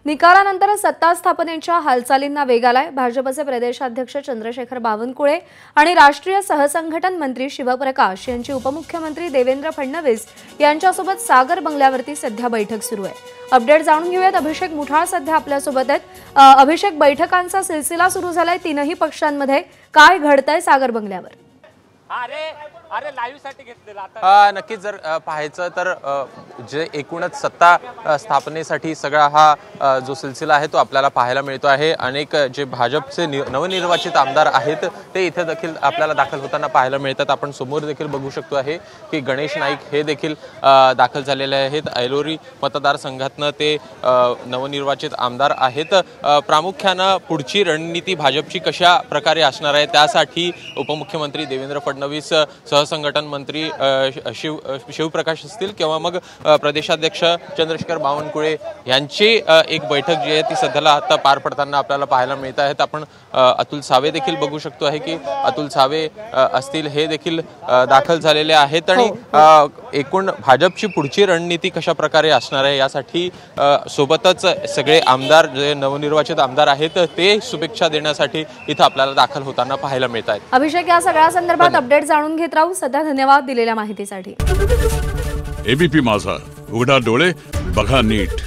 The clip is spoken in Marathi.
निकालानंतर सत्ता स्थापनेच्या हालचालींना वेग आलाय। भाजपचे प्रदेशाध्यक्ष चंद्रशेखर बावनकुळे आणि राष्ट्रीय सहसंघटन मंत्री शिवप्रकाश यांची उपमुख्यमंत्री देवेंद्र फडणवीस यांच्यासोबत सागर बंगल्यावरती सध्या बैठक सुरू आहे। अपडेट जाणून घेऊयात। अभिषेक मुठाळ सध्या आपल्यासोबत आहेत। अभिषेक, बैठकांचा सिलसिला सुरू झालाय तीनही पक्षांमध्ये, काय घडतंय सागर बंगल्यावर? नक्कीच जर पाहायचं तर जे एकूणच सत्ता स्थापनेसाठी सगळा हा जो सिलसिला आहे तो आपल्याला पाहायला मिळतो आहे। अनेक जे भाजपचे नवनिर्वाचित आमदार आहेत ते इथे देखील आपल्याला दाखल होताना पाहायला मिळतात। आपण समोर देखील बघू शकतो आहे की गणेश नाईक हे देखील दाखल झालेले आहेत। ऐलोरी मतदारसंघातनं ते नवनिर्वाचित आमदार आहेत। प्रामुख्यानं पुढची रणनीती भाजपची कशा प्रकारे असणार आहे त्यासाठी उपमुख्यमंत्री देवेंद्र फडणवीस, सहसंघटन मंत्री शिवप्रकाश असतील किंवा मग प्रदेशाध्यक्ष चंद्रशेखर बावनकुळे यांची एक बैठक जी आहे ती सध्याला आता पार पडताना आपल्याला पाहायला मिळत आहेत। आपण अतुल सावे देखील बघू शकतो आहे की अतुल सावे असतील हे देखील दाखल झालेले आहेत आणि एकूण भाजपची पुढची रणनीती कशा प्रकारे असणार आहे यासाठी सोबतच सगळे आमदार जे नवनिर्वाचित आमदार आहेत ते शुभेच्छा देण्यासाठी इथं आपल्याला दाखल होताना पाहायला मिळत आहेत। अभिषेक, या सगळ्या संदर्भात अपडेट जाणून घेत राहू। सध्या धन्यवाद दिलेल्या माहितीसाठी। एबीपी माझा, उघडा डोळे बघा नीट।